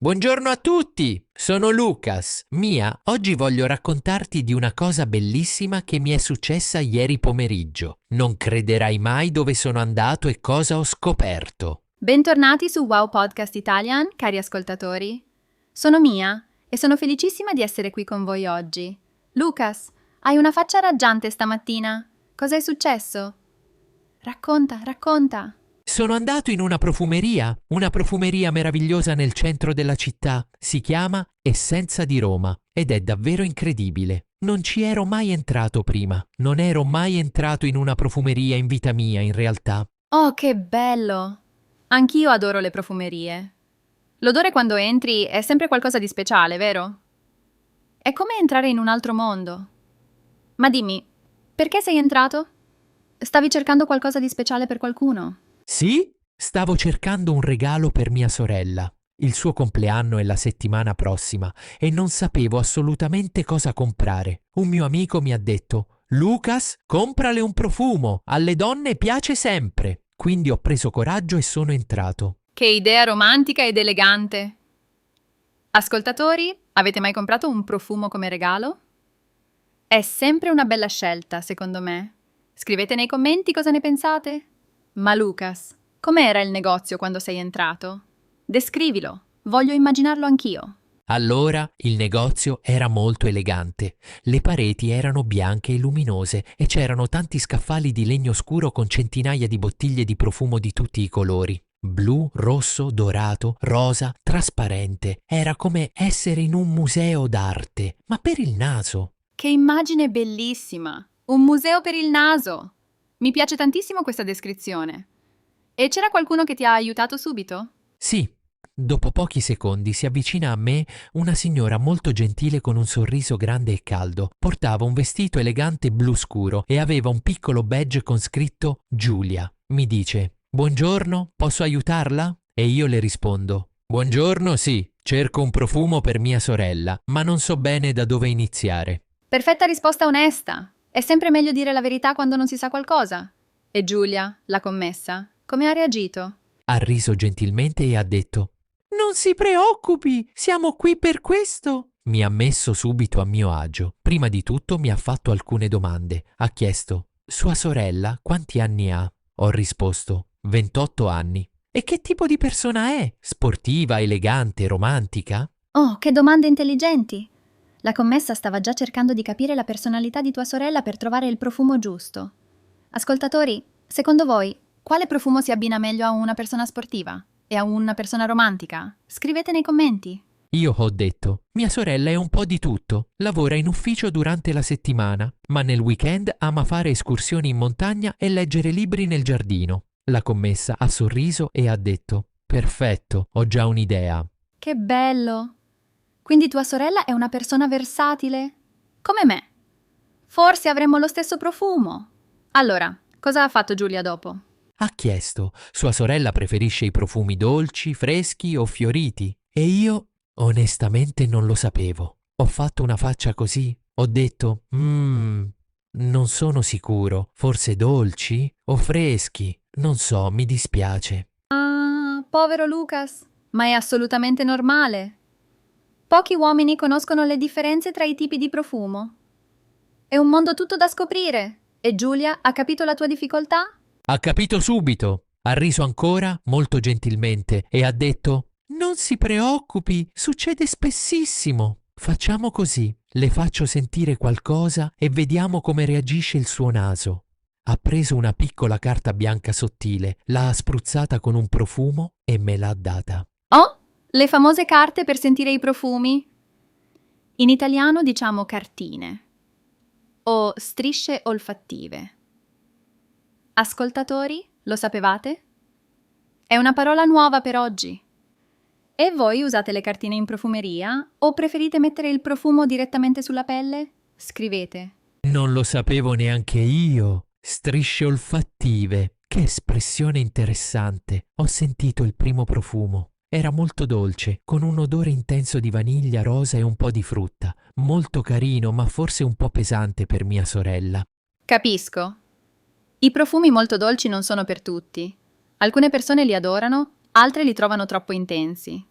Buongiorno a tutti, sono Lucas. Mia, oggi voglio raccontarti di una cosa bellissima che mi è successa ieri pomeriggio. Non crederai mai dove sono andato e cosa ho scoperto. Bentornati su Wow Podcast Italian, cari ascoltatori. Sono Mia e sono felicissima di essere qui con voi oggi. Lucas, hai una faccia raggiante stamattina. Cosa è successo? Racconta. Sono andato in una profumeria meravigliosa nel centro della città. Si chiama Essenza di Roma ed è davvero incredibile. Non ci ero mai entrato prima. Non ero mai entrato in una profumeria in vita mia, in realtà. Oh, che bello! Anch'io adoro le profumerie. L'odore quando entri è sempre qualcosa di speciale, vero? È come entrare in un altro mondo. Ma dimmi, perché sei entrato? Stavi cercando qualcosa di speciale per qualcuno? Sì, stavo cercando un regalo per mia sorella. Il suo compleanno è la settimana prossima e non sapevo assolutamente cosa comprare. Un mio amico mi ha detto: Lucas, comprale un profumo, alle donne piace sempre. Quindi ho preso coraggio e sono entrato. Che idea romantica ed elegante! Ascoltatori, avete mai comprato un profumo come regalo? È sempre una bella scelta, secondo me. Scrivete nei commenti cosa ne pensate. Ma Lucas, com'era il negozio quando sei entrato? Descrivilo, voglio immaginarlo anch'io. Allora il negozio era molto elegante. Le pareti erano bianche e luminose e c'erano tanti scaffali di legno scuro con centinaia di bottiglie di profumo di tutti i colori. Blu, rosso, dorato, rosa, trasparente. Era come essere in un museo d'arte, ma per il naso. Che immagine bellissima! Un museo per il naso! Mi piace tantissimo questa descrizione. E c'era qualcuno che ti ha aiutato subito? Sì, dopo pochi secondi si avvicina a me una signora molto gentile con un sorriso grande e caldo. Portava un vestito elegante blu scuro e aveva un piccolo badge con scritto Giulia. Mi dice: Buongiorno, posso aiutarla? E io le rispondo: Buongiorno, sì, cerco un profumo per mia sorella, ma non so bene da dove iniziare. Perfetta risposta onesta. È sempre meglio dire la verità quando non si sa qualcosa. E Giulia, la commessa, come ha reagito? Ha riso gentilmente e ha detto: Non si preoccupi, siamo qui per questo. Mi ha messo subito a mio agio. Prima di tutto mi ha fatto alcune domande. Ha chiesto: Sua sorella quanti anni ha? Ho risposto: 28 anni. E che tipo di persona è? Sportiva, elegante, romantica? Oh, che domande intelligenti! La commessa stava già cercando di capire la personalità di tua sorella per trovare il profumo giusto. Ascoltatori, secondo voi, quale profumo si abbina meglio a una persona sportiva? E a una persona romantica? Scrivete nei commenti. Io ho detto: Mia sorella è un po' di tutto. Lavora in ufficio durante la settimana, ma nel weekend ama fare escursioni in montagna e leggere libri nel giardino. La commessa ha sorriso e ha detto: Perfetto, ho già un'idea. Che bello! Quindi tua sorella è una persona versatile? Come me. Forse avremmo lo stesso profumo. Allora, cosa ha fatto Giulia dopo? Ha chiesto: Sua sorella preferisce i profumi dolci, freschi o fioriti? E io, onestamente, non lo sapevo. Ho fatto una faccia così. Ho detto: non sono sicuro. Forse dolci o freschi? Non so, mi dispiace. Ah, povero Lucas. Ma è assolutamente normale. Pochi uomini conoscono le differenze tra i tipi di profumo. È un mondo tutto da scoprire. E Giulia ha capito la tua difficoltà? Ha capito subito. Ha riso ancora, molto gentilmente, e ha detto: Non si preoccupi, succede spessissimo. Facciamo così, le faccio sentire qualcosa e vediamo come reagisce il suo naso. Ha preso una piccola carta bianca sottile, l'ha spruzzata con un profumo e me l'ha data. Oh, le famose carte per sentire i profumi. In italiano diciamo cartine o strisce olfattive. Ascoltatori, lo sapevate? È una parola nuova per oggi. E voi usate le cartine in profumeria o preferite mettere il profumo direttamente sulla pelle? Scrivete. Non lo sapevo neanche io. Strisce olfattive. Che espressione interessante. Ho sentito il primo profumo. Era molto dolce, con un odore intenso di vaniglia, rosa e un po' di frutta. Molto carino, ma forse un po' pesante per mia sorella. Capisco. I profumi molto dolci non sono per tutti. Alcune persone li adorano, altre li trovano troppo intensi.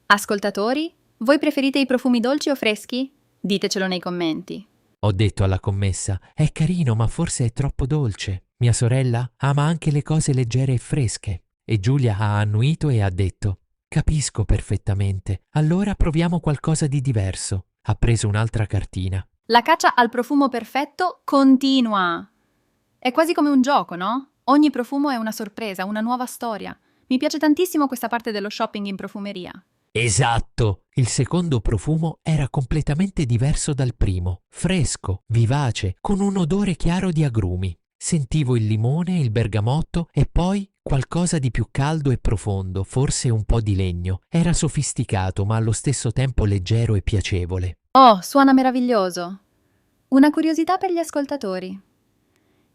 Ascoltatori, voi preferite i profumi dolci o freschi? Ditecelo nei commenti. Ho detto alla commessa, è carino ma forse è troppo dolce. Mia sorella ama anche le cose leggere e fresche. E Giulia ha annuito e ha detto, capisco perfettamente, allora proviamo qualcosa di diverso. Ha preso un'altra cartina. La caccia al profumo perfetto continua. È quasi come un gioco, no? Ogni profumo è una sorpresa, una nuova storia. Mi piace tantissimo questa parte dello shopping in profumeria. Esatto! Il secondo profumo era completamente diverso dal primo, fresco, vivace, con un odore chiaro di agrumi. Sentivo il limone, il bergamotto e poi qualcosa di più caldo e profondo, forse un po' di legno. Era sofisticato ma allo stesso tempo leggero e piacevole. Oh, suona meraviglioso. Una curiosità per gli ascoltatori.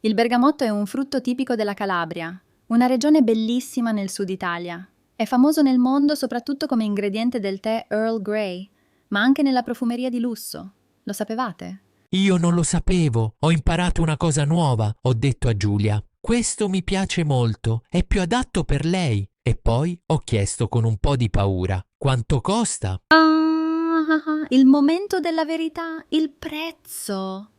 Il bergamotto è un frutto tipico della Calabria, una regione bellissima nel sud Italia. È famoso nel mondo soprattutto come ingrediente del tè Earl Grey, ma anche nella profumeria di lusso. Lo sapevate? Io non lo sapevo, ho imparato una cosa nuova, ho detto a Giulia. Questo mi piace molto, è più adatto per lei. E poi ho chiesto con un po' di paura, quanto costa? Il momento della verità, il prezzo.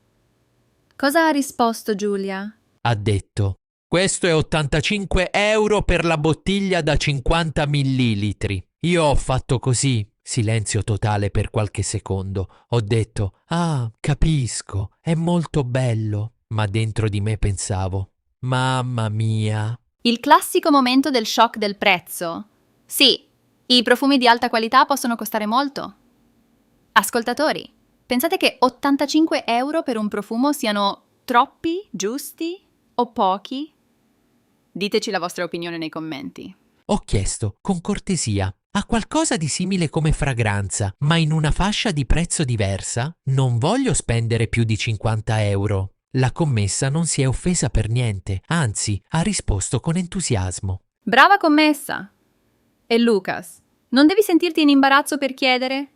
Cosa ha risposto Giulia? Ha detto, questo è 85 euro per la bottiglia da 50 millilitri. Io ho fatto così, silenzio totale per qualche secondo. Ho detto, ah, capisco, è molto bello. Ma dentro di me pensavo, mamma mia. Il classico momento del shock del prezzo. Sì, i profumi di alta qualità possono costare molto. Ascoltatori, pensate che 85 euro per un profumo siano troppi, giusti o pochi? Diteci la vostra opinione nei commenti. Ho chiesto, con cortesia, ha qualcosa di simile come fragranza, ma in una fascia di prezzo diversa? Non voglio spendere più di 50 euro. La commessa non si è offesa per niente, anzi, ha risposto con entusiasmo. Brava commessa! E Lucas, non devi sentirti in imbarazzo per chiedere?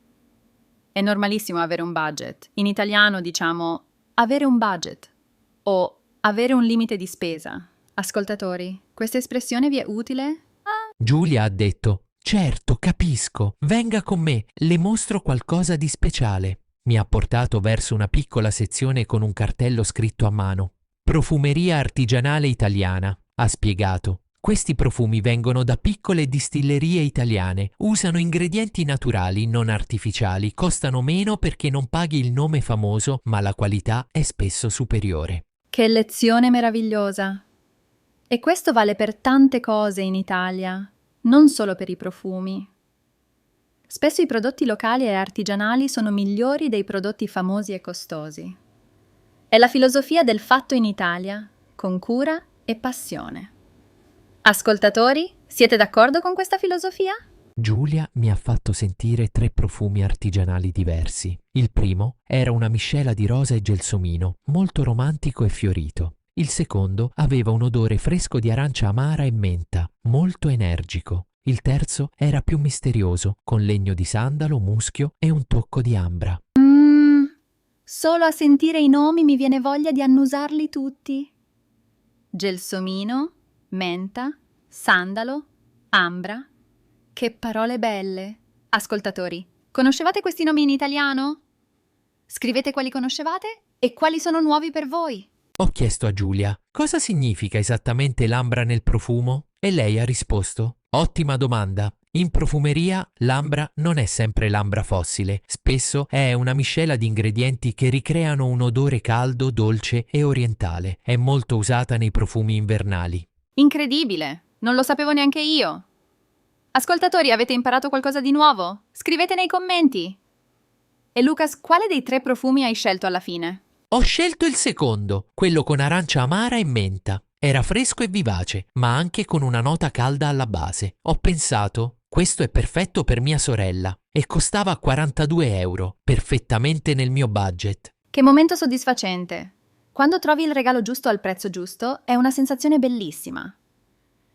È normalissimo avere un budget. In italiano diciamo avere un budget o avere un limite di spesa. Ascoltatori, questa espressione vi è utile? Giulia ha detto, certo, capisco, venga con me, le mostro qualcosa di speciale. Mi ha portato verso una piccola sezione con un cartello scritto a mano. Profumeria artigianale italiana, ha spiegato. Questi profumi vengono da piccole distillerie italiane, usano ingredienti naturali, non artificiali, costano meno perché non paghi il nome famoso, ma la qualità è spesso superiore. Che lezione meravigliosa! E questo vale per tante cose in Italia, non solo per i profumi. Spesso i prodotti locali e artigianali sono migliori dei prodotti famosi e costosi. È la filosofia del fatto in Italia, con cura e passione. Ascoltatori, siete d'accordo con questa filosofia? Giulia mi ha fatto sentire 3 profumi artigianali diversi. Il primo era una miscela di rosa e gelsomino, molto romantico e fiorito. Il secondo aveva un odore fresco di arancia amara e menta, molto energico. Il terzo era più misterioso, con legno di sandalo, muschio e un tocco di ambra. Solo a sentire i nomi mi viene voglia di annusarli tutti. Gelsomino, menta, sandalo, ambra. Che parole belle! Ascoltatori, conoscevate questi nomi in italiano? Scrivete quali conoscevate e quali sono nuovi per voi. Ho chiesto a Giulia, cosa significa esattamente l'ambra nel profumo? E lei ha risposto, ottima domanda. In profumeria l'ambra non è sempre l'ambra fossile, spesso è una miscela di ingredienti che ricreano un odore caldo, dolce e orientale. È molto usata nei profumi invernali. Incredibile! Non lo sapevo neanche io. Ascoltatori, avete imparato qualcosa di nuovo? Scrivete nei commenti. E Lucas, quale dei 3 profumi hai scelto alla fine? Ho scelto il secondo, quello con arancia amara e menta. Era fresco e vivace, ma anche con una nota calda alla base. Ho pensato, questo è perfetto per mia sorella e costava 42 euro, perfettamente nel mio budget. Che momento soddisfacente! Quando trovi il regalo giusto al prezzo giusto è una sensazione bellissima.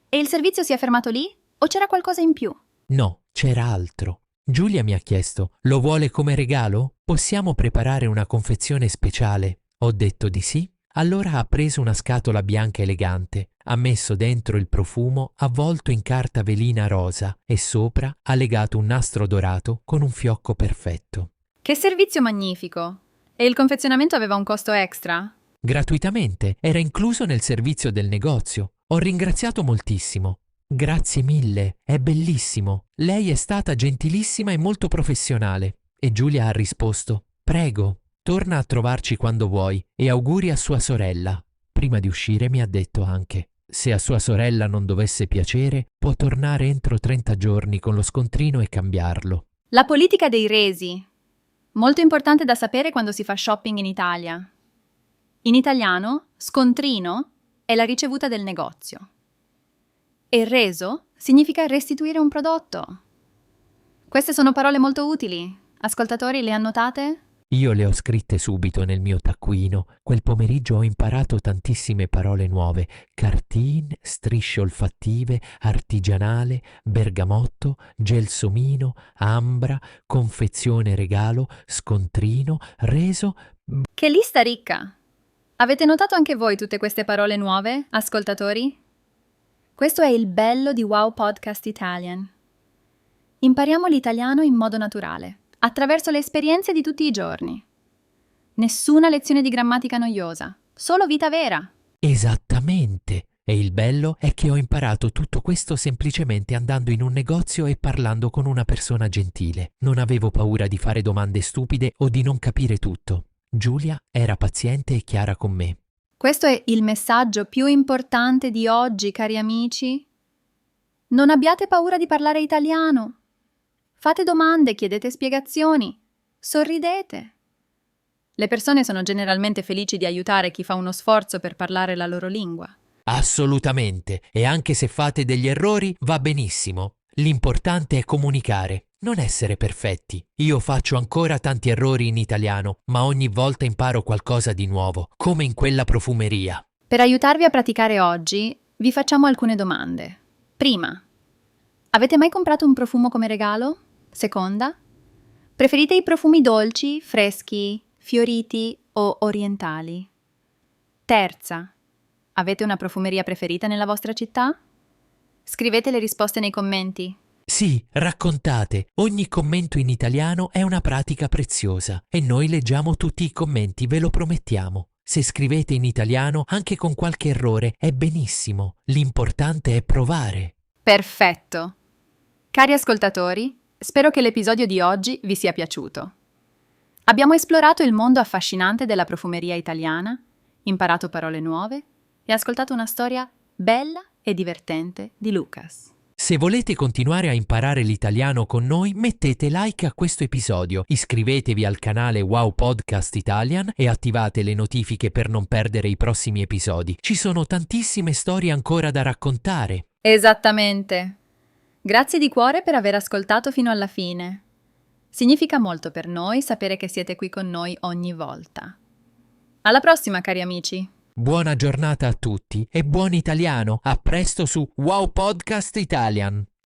E il servizio si è fermato lì o c'era qualcosa in più? No, c'era altro. Giulia mi ha chiesto, lo vuole come regalo? Possiamo preparare una confezione speciale? Ho detto di sì. Allora ha preso una scatola bianca elegante, Ha messo dentro il profumo avvolto in carta velina rosa e sopra ha legato un nastro dorato con un fiocco perfetto. Che servizio magnifico! E il confezionamento aveva un costo extra? Gratuitamente, era incluso nel servizio del negozio. Ho ringraziato moltissimo. Grazie mille, è bellissimo. Lei è stata gentilissima e molto professionale. E Giulia ha risposto: prego, torna a trovarci quando vuoi e auguri a sua sorella. Prima di uscire mi ha detto anche: se a sua sorella non dovesse piacere, può tornare entro 30 giorni con lo scontrino e cambiarlo. La politica dei resi. Molto importante da sapere quando si fa shopping in Italia. In italiano, scontrino è la ricevuta del negozio. E reso significa restituire un prodotto. Queste sono parole molto utili. Ascoltatori, le annotate? Io le ho scritte subito nel mio taccuino. Quel pomeriggio ho imparato tantissime parole nuove: cartine, strisce olfattive, artigianale, bergamotto, gelsomino, ambra, confezione regalo, scontrino, reso. Che lista ricca! Avete notato anche voi tutte queste parole nuove, ascoltatori? Questo è il bello di Wow Podcast Italian. Impariamo l'italiano in modo naturale, attraverso le esperienze di tutti i giorni. Nessuna lezione di grammatica noiosa, solo vita vera. Esattamente. E il bello è che ho imparato tutto questo semplicemente andando in un negozio e parlando con una persona gentile. Non avevo paura di fare domande stupide o di non capire tutto. Giulia era paziente e chiara con me. Questo è il messaggio più importante di oggi, cari amici. Non abbiate paura di parlare italiano. Fate domande, chiedete spiegazioni, sorridete. Le persone sono generalmente felici di aiutare chi fa uno sforzo per parlare la loro lingua. Assolutamente. E anche se fate degli errori, va benissimo. L'importante è comunicare, non essere perfetti. Io faccio ancora tanti errori in italiano, ma ogni volta imparo qualcosa di nuovo, come in quella profumeria. Per aiutarvi a praticare oggi, vi facciamo alcune domande. Prima, avete mai comprato un profumo come regalo? Seconda, preferite i profumi dolci, freschi, fioriti o orientali? Terza, avete una profumeria preferita nella vostra città? Scrivete le risposte nei commenti. Sì, raccontate. Ogni commento in italiano è una pratica preziosa e noi leggiamo tutti i commenti, ve lo promettiamo. Se scrivete in italiano, anche con qualche errore, è benissimo. L'importante è provare. Perfetto! Cari ascoltatori, spero che l'episodio di oggi vi sia piaciuto. Abbiamo esplorato il mondo affascinante della profumeria italiana, imparato parole nuove e ascoltato una storia bella e divertente di Lucas. Se volete continuare a imparare l'italiano con noi, mettete like a questo episodio, iscrivetevi al canale Wow Podcast Italian e attivate le notifiche per non perdere i prossimi episodi. Ci sono tantissime storie ancora da raccontare. Esattamente. Grazie di cuore per aver ascoltato fino alla fine. Significa molto per noi sapere che siete qui con noi ogni volta. Alla prossima, cari amici! Buona giornata a tutti e buon italiano. A presto su Wow Podcast Italian.